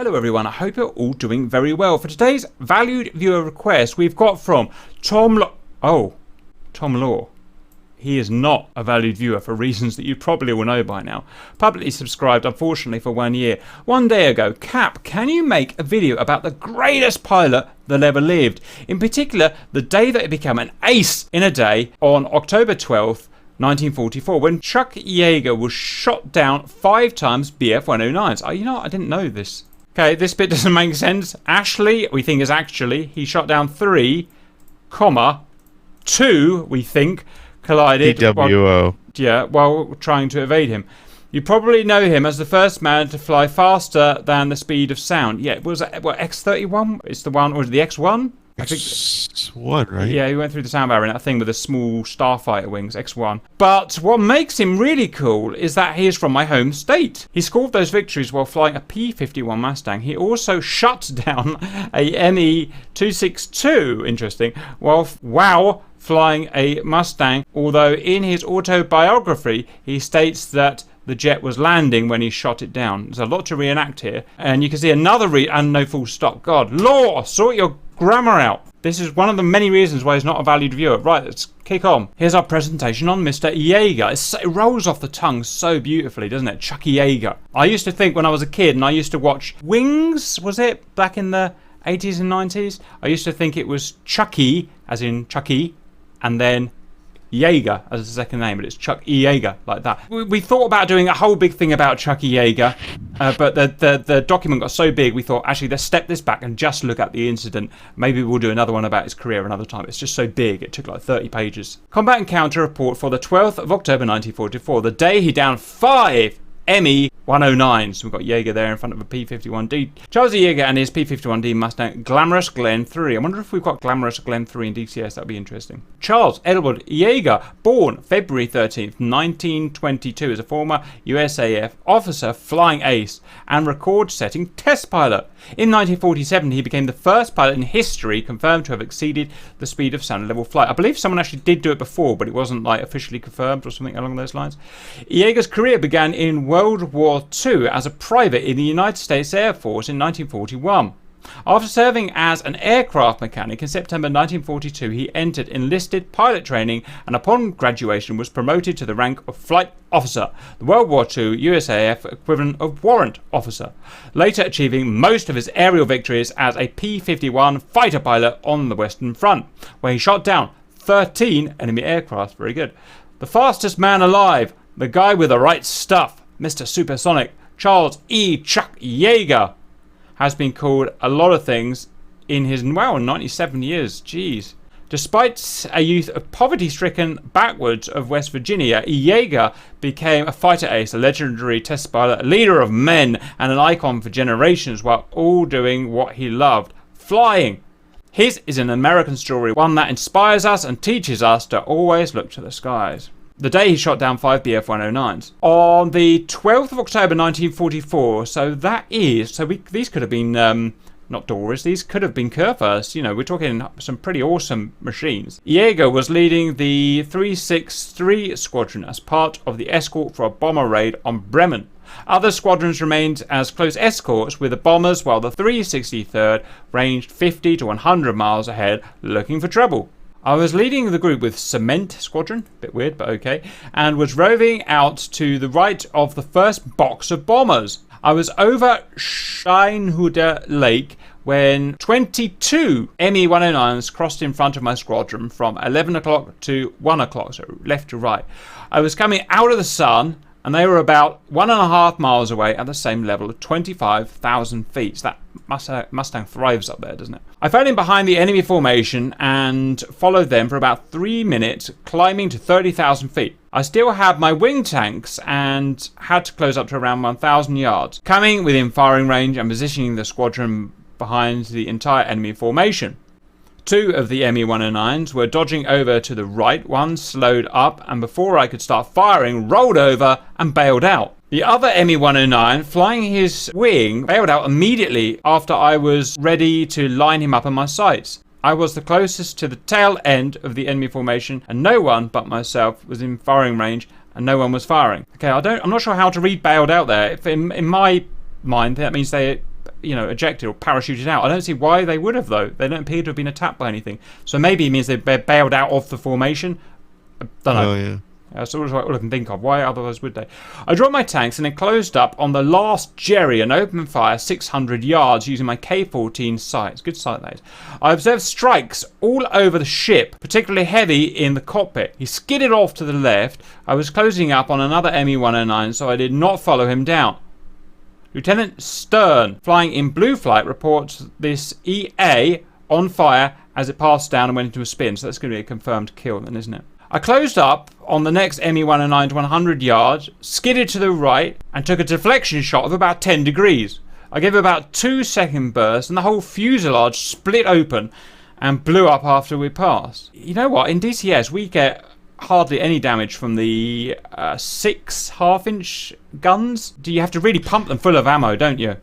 Hello everyone, I hope you're all doing very well. For today's valued viewer request, we've got from Tom Law. He is not a valued viewer for reasons that you probably will know by now. Publicly subscribed, unfortunately, for 1 year. One day ago, Cap, can you make a video about the greatest pilot that ever lived? In particular, the day that it became an ace in a day on October 12th, 1944, when Chuck Yeager was shot down 5 times BF-109s. Oh, you know what? I didn't know this. Okay, this bit doesn't make sense. Ashley, we think is actually, he shot down 3, 2, we think, collided while trying to evade him. You probably know him as the first man to fly faster than the speed of sound. Yeah, was it what, X-31? It's the one, or was it the X-1? I think X1, right? Yeah, he went through the sound barrier in that thing with the small starfighter wings, X1. But what makes him really cool is that he is from my home state. He scored those victories while flying a P-51 Mustang. He also shut down a ME-262, interesting, while flying a Mustang, although in his autobiography he states that the jet was landing when he shot it down. There's a lot to reenact here. And you can see another and no full stop. God, Law, sort your grammar out. This is one of the many reasons why he's not a valued viewer. Right, let's kick on. Here's our presentation on Mr. Yeager. It rolls off the tongue so beautifully, doesn't it? Chucky Yeager. I used to think when I was a kid and I used to watch Wings, was it? Back in the 80s and 90s? I used to think it was Chucky, as in Chucky, and then Yeager as a second name, but it's Chuck Yeager, like that. We thought about doing a whole big thing about Chucky Yeager, but the document got so big we thought, actually, let's step this back and just look at the incident. Maybe we'll do another one about his career another time. It's just so big, it took like 30 pages. Combat Encounter Report for the 12th of October 1944, the day he downed 5 ME-109s. We've got Yeager there in front of a P-51D. Charles Yeager and his P-51D Mustang Glamorous Glen 3. I wonder if we've got Glamorous Glen 3 in DCS. That'd be interesting. Charles Edward Yeager, born February 13th, 1922, is a former USAF officer, flying ace, and record-setting test pilot. In 1947, he became the first pilot in history confirmed to have exceeded the speed of sound level flight. I believe someone actually did do it before, but it wasn't like officially confirmed or something along those lines. Yeager's career began in World War II as a private in the United States Air Force in 1941. After serving as an aircraft mechanic in September 1942, he entered enlisted pilot training and upon graduation was promoted to the rank of flight officer, the World War II USAF equivalent of warrant officer, later achieving most of his aerial victories as a P-51 fighter pilot on the Western Front, where he shot down 13 enemy aircraft. Very good. The fastest man alive, the guy with the right stuff, Mr. Supersonic, Charles E. Chuck Yeager, has been called a lot of things in his, 97 years. Jeez. Despite a youth of poverty-stricken backwoods of West Virginia, Yeager became a fighter ace, a legendary test pilot, a leader of men, and an icon for generations while all doing what he loved, flying. His is an American story, one that inspires us and teaches us to always look to the skies. The day he shot down 5 BF-109s. On the 12th of October 1944, these could have been, not Doris, these could have been Kurfürst. You know, we're talking some pretty awesome machines. Yeager was leading the 363 Squadron as part of the escort for a bomber raid on Bremen. Other squadrons remained as close escorts with the bombers, while the 363rd ranged 50 to 100 miles ahead looking for trouble. I was leading the group with Cement Squadron, bit weird, but okay, and was roving out to the right of the first box of bombers. I was over Scheinhuder Lake when 22 ME-109s crossed in front of my squadron from 11 o'clock to 1 o'clock, so left to right. I was coming out of the sun, and they were about 1.5 miles away at the same level of 25,000 feet. So that Mustang thrives up there, doesn't it? I fell in behind the enemy formation and followed them for about 3 minutes, climbing to 30,000 feet. I still had my wing tanks and had to close up to around 1,000 yards, coming within firing range and positioning the squadron behind the entire enemy formation. 2 of the ME-109s were dodging over to the right, one slowed up and before I could start firing, rolled over and bailed out. The other ME-109, flying his wing, bailed out immediately after I was ready to line him up on my sights. I was the closest to the tail end of the enemy formation and no one but myself was in firing range and no one was firing. Okay, I'm not sure how to read bailed out there. If in my mind that means they ejected or parachuted out. I don't see why they would have, though. They don't appear to have been attacked by anything. So maybe it means they bailed out of the formation. I don't know. Oh, yeah. That's all I can think of. Why otherwise would they? I dropped my tanks and then closed up on the last Jerry and opened fire 600 yards using my K-14 sights. Good sight, that is. I observed strikes all over the ship, particularly heavy in the cockpit. He skidded off to the left. I was closing up on another ME-109, so I did not follow him down. Lieutenant Stern, flying in blue flight, reports this EA on fire as it passed down and went into a spin. So that's going to be a confirmed kill then, isn't it? I closed up on the next ME-109 to 100 yards, skidded to the right, and took a deflection shot of about 10 degrees. I gave about 2-second bursts, and the whole fuselage split open and blew up after we passed. You know what? In DCS, we get hardly any damage from the 6 half-inch guns. Do you have to really pump them full of ammo, don't you?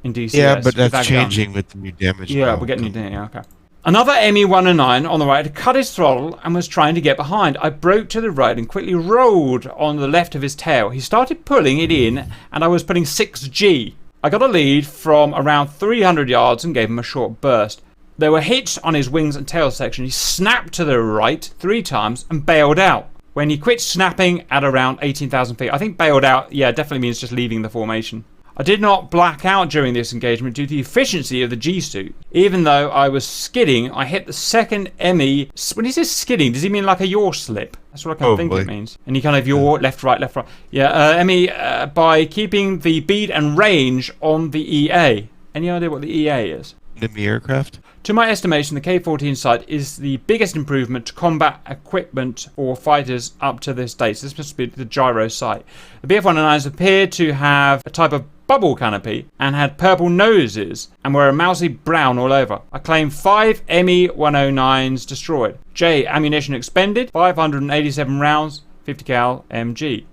In DCS. Yeah, but that's changing with the new damage. Yeah, we're getting new damage. Yeah, okay. Another ME-109 on the right had cut his throttle and was trying to get behind. I broke to the right and quickly rolled on the left of his tail. He started pulling it in and I was putting 6G. I got a lead from around 300 yards and gave him a short burst. There were hits on his wings and tail section. He snapped to the right 3 times and bailed out. When he quit snapping at around 18,000 feet. I think bailed out, yeah, definitely means just leaving the formation. I did not black out during this engagement due to the efficiency of the G-suit. Even though I was skidding, I hit the second ME. When he says skidding, does he mean like a yaw slip? That's what I kind of think it means. And he kind of yaw, left, right, left, right. Yeah, ME by keeping the bead and range on the EA. Any idea what the EA is? Enemy aircraft? To my estimation, the K-14 sight is the biggest improvement to combat equipment for fighters up to this date. So this must be the gyro sight. The BF-109s appeared to have a type of bubble canopy and had purple noses and were a mousy brown all over. I claim 5 ME-109s destroyed. J. Ammunition expended, 587 rounds, 50 cal MG.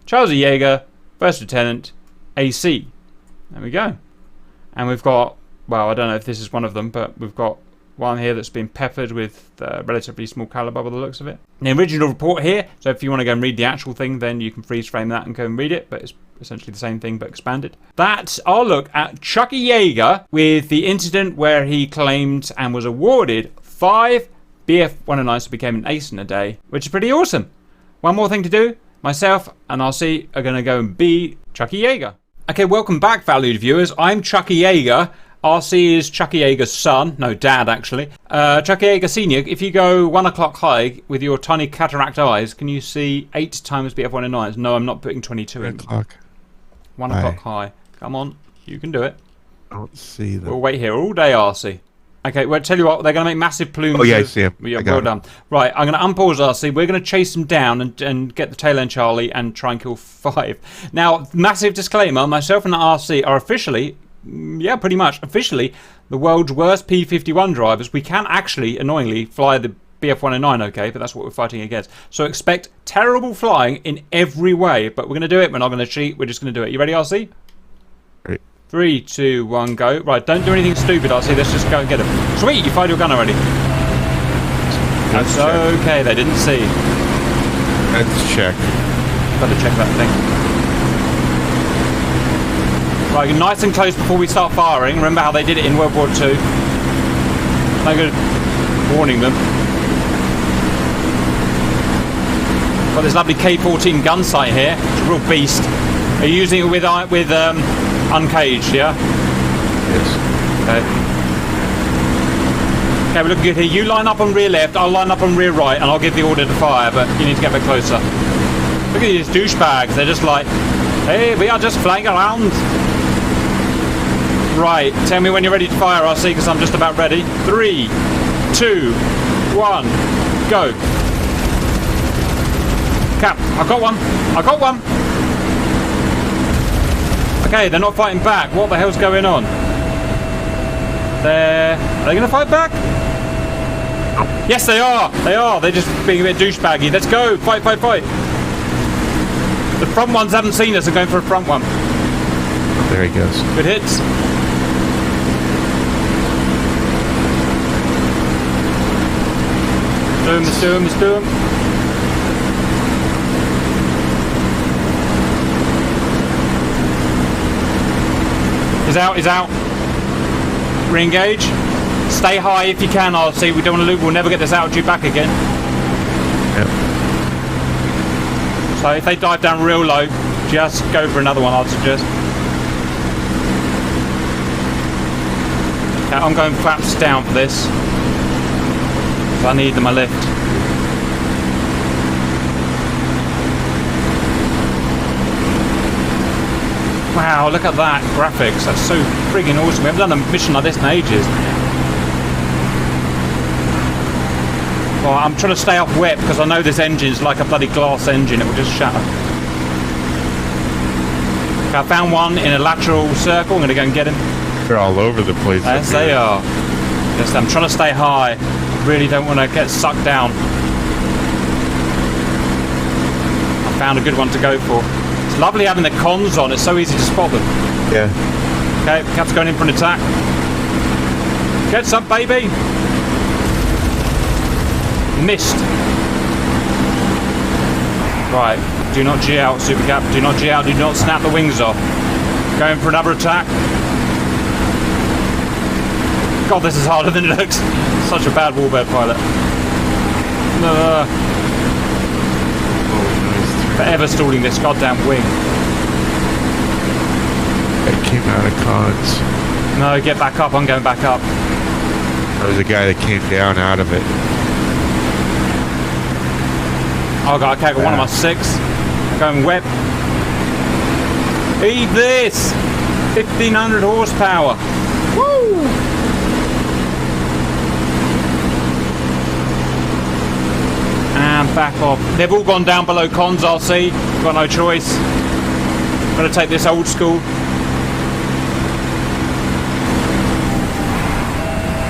Charles Yeager, First Lieutenant, AC. There we go. And we've got, well, I don't know if this is one of them, but we've got one here that's been peppered with relatively small caliber by the looks of it. The original report here, so if you want to go and read the actual thing, then you can freeze frame that and go and read it, but it's essentially the same thing but expanded. That's our look at Chucky Yeager with the incident where he claimed and was awarded 5 BF-109s, so became an ace in a day, which is pretty awesome. One more thing to do. Myself and RC are going to go and be Chucky Yeager. Okay, welcome back, valued viewers. I'm Chucky Yeager. RC is Chucky Yeager's son. No, dad, actually. Chucky Yeager Sr., if you go 1 o'clock high with your tiny cataract eyes, can you see 8 times BF-109s? No, I'm not putting 22 in. 1 o'clock high. Come on, you can do it. I don't see them. We'll wait here all day, RC. Okay, well, tell you what, they're going to make massive plumes. Oh, yeah, I see them. Yeah, well done. Right, I'm going to unpause RC. We're going to chase them down and get the tail end Charlie and try and kill 5. Now, massive disclaimer, myself and RC are officially, yeah, pretty much officially, the world's worst P-51 drivers. We can actually, annoyingly, fly the BF-109, okay, but that's what we're fighting against. So expect terrible flying in every way, but we're going to do it. We're not going to cheat. We're just going to do it. You ready, RC? Ready. 3, 2, 1, go. Right, don't do anything stupid, RC. Let's just go and get him. Sweet, you fired your gun already. That's okay, they didn't see. Let's check. Got to check that thing. Right, nice and close before we start firing. Remember how they did it in World War II? No good warning them. Got this lovely K-14 gun sight here. It's a real beast. Are you using it with uncaged, yeah? Yes. Okay. Okay, we're looking good here. You line up on rear left, I'll line up on rear right, and I'll give the order to fire, but you need to get a bit closer. Look at these douchebags. They're just like, hey, we are just flying around. Right, tell me when you're ready to fire, RC, because I'm just about ready. 3, 2, 1, go. Cap, I got one. I got one. Okay, they're not fighting back. What the hell's going on? Are they going to fight back? Yes, they are. They are. They're just being a bit douchebaggy. Let's go. Fight, fight, fight. The front ones haven't seen us and going for a front one. There he goes. Good hits. Let's do him, let's do him. He's out, he's out. Re-engage. Stay high if you can, RC. We don't want to lose. We'll never get this altitude back again. Yep. So if they dive down real low, just go for another one, I'd suggest. Okay, I'm going flaps down for this. So I need my lift. Wow, look at that graphics. That's so friggin' awesome. We haven't done a mission like this in ages. Well, I'm trying to stay off wet because I know this engine's like a bloody glass engine. It will just shatter. Okay, I found one in a lateral circle. I'm going to go and get him. They're all over the place. Yes, they are. Yes, I'm trying to stay high. I really don't want to get sucked down. I found a good one to go for. It's lovely having the cons on. It's so easy to spot them. Yeah. Okay, Cap's going in for an attack. Get some, baby. Missed. Right, do not G out, Super Cap. Do not G out. Do not snap the wings off. Going for another attack. God, this is harder than it looks. Such a bad warbird pilot. Forever stalling this goddamn wing. It came out of cons. No, get back up. I'm going back up. There was a guy that came down out of it. Oh god, okay, I got one of my 6. Going web. Eat this! 1500 horsepower. Woo! And back off. They've all gone down below cons, I'll see. Got no choice. Gotta take this old school.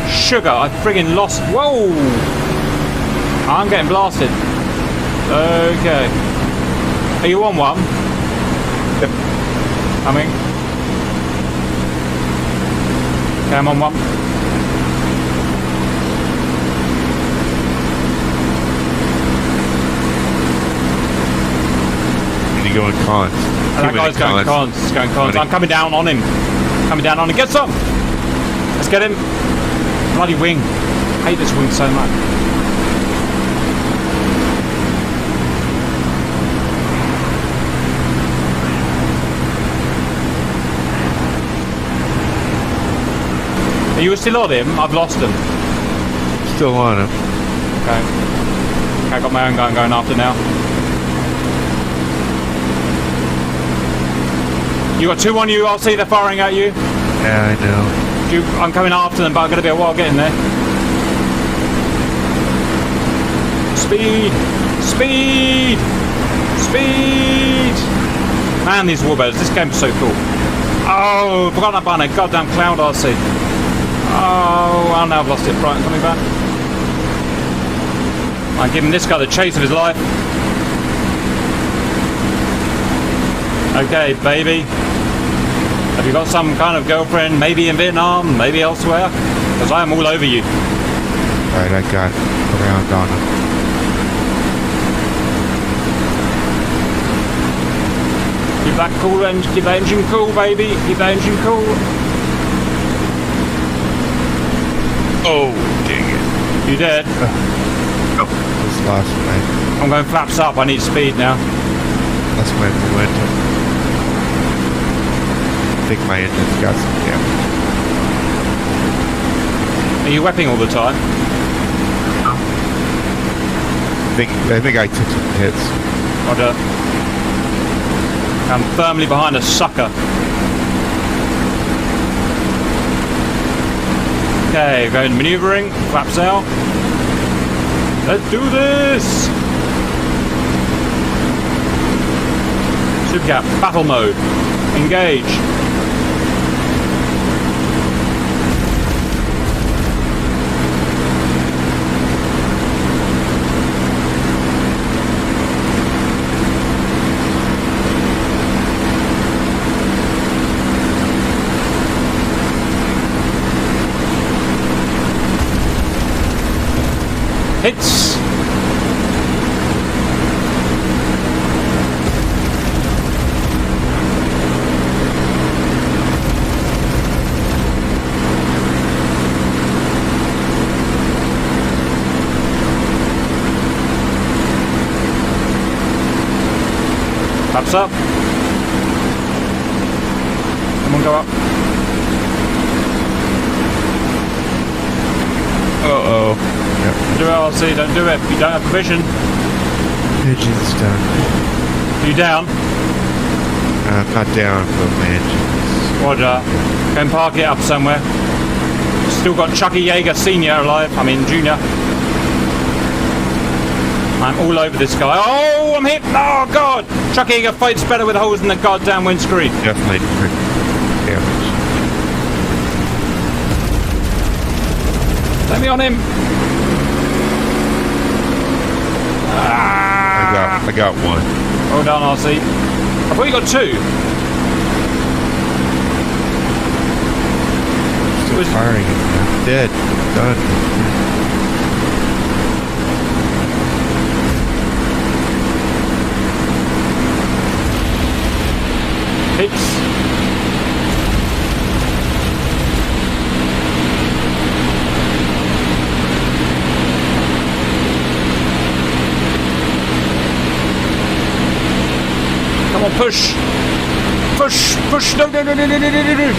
Sugar, I friggin' lost. Whoa! I'm getting blasted. Okay. Are you on one? Yep. Coming. Okay, I'm on one. And you go in cons. That guy's going cons. He's going cons. I'm coming down on him. Coming down on him. Get some! Let's get him. Bloody wing. I hate this wing so much. Are you still on him? I've lost him. Still on him. Okay. Okay, I got my own gun going after now. You got 2 on you, I'll see they're firing at you. Yeah, I know. I'm coming after them, but I'm going to be a while getting there. Speed! Speed! Speed! Man, these warbirds, this game's so cool. Oh, forgot that button, goddamn cloud RC. Oh, now I've lost it. Right, I'm coming back. I'm giving this guy the chase of his life. Okay, baby. Have you got some kind of girlfriend, maybe in Vietnam, maybe elsewhere? Because I am all over you. Alright, I got around on him. Keep that cool and keep that engine cool, baby. Keep that engine cool. Oh, dang it. You dead? Oh, just lost my... I'm going flaps up. I need speed now. That's my momentum. I think my engine's got some damage. Are you wepping all the time? I think I took some hits. Roger. I'm firmly behind a sucker. Okay, going maneuvering, flaps out. Let's do this! Supercap, battle mode. Engage. Hits! What's up? Come on, go up. Uh-oh. Yep. Do it, RC. Don't do it. You don't have permission. Engine's done. Are you down? I'm not down, but my engine's... Roger. Go and park it up somewhere. Still got Chucky Yeager Senior alive. I mean Junior. I'm all over this guy. Oh, I'm hit. Oh, God. Chucky Yeager fights better with holes in the goddamn windscreen. Definitely damage. Let me on him. I got one. Hold on, RC. I thought you got two. Still firing it. I'm dead. Done. Hits. Come on, push. Push, push. No, no, no, no, no, no, no, no.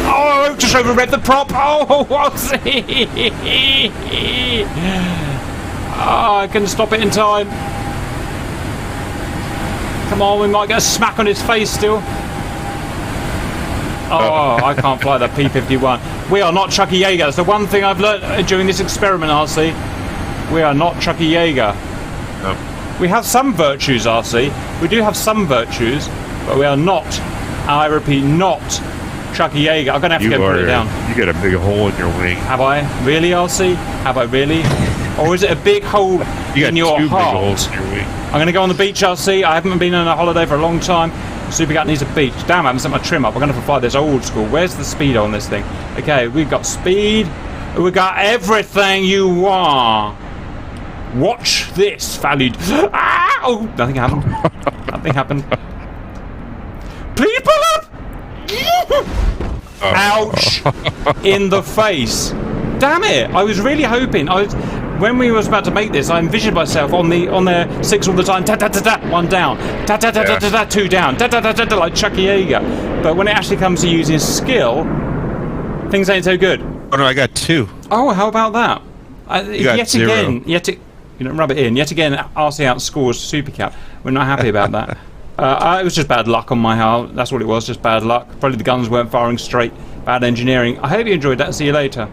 Oh, just overread the prop. Oh, what's it? Oh, I couldn't stop it in time. Come on, we might get a smack on his face still. Oh, I can't fly the P-51. We are not Chucky Yeager. That's the one thing I've learned during this experiment, RC. We are not Chucky Yeager. No. We have some virtues, RC. We do have some virtues, but we are not, I repeat, not Chucky Yeager. I'm going to have to go put it down. You got a big hole in your wing. Have I? Really, RC? Have I really? Or is it a big hole in your two heart? big holes in your wing. I'm going to go on the beach, RC. I haven't been on a holiday for a long time. Supercat needs a beach. Damn, I haven't set my trim up. I'm going to have to fly this old school. Where's the speed on this thing? Okay, we've got speed. We've got everything you want. Watch this, valued. Ah! Oh, nothing happened. Nothing happened. Please pull up! Ouch! In the face. Damn it! I was really hoping. When we was about to make this, I envisioned myself on there 6 all the time. Ta ta ta ta, 1 down. Ta ta ta ta ta ta, 2 down. Ta ta ta ta ta, like Chucky Yeager. But when it actually comes to using skill, things ain't so good. Oh no, I got 2. Oh, how about that? Yet 0. again, you don't rub it in. Yet again, RC outscores Supercat. We're not happy about that. It was just bad luck on my part. That's what it was, just bad luck. Probably the guns weren't firing straight. Bad engineering. I hope you enjoyed that. See you later.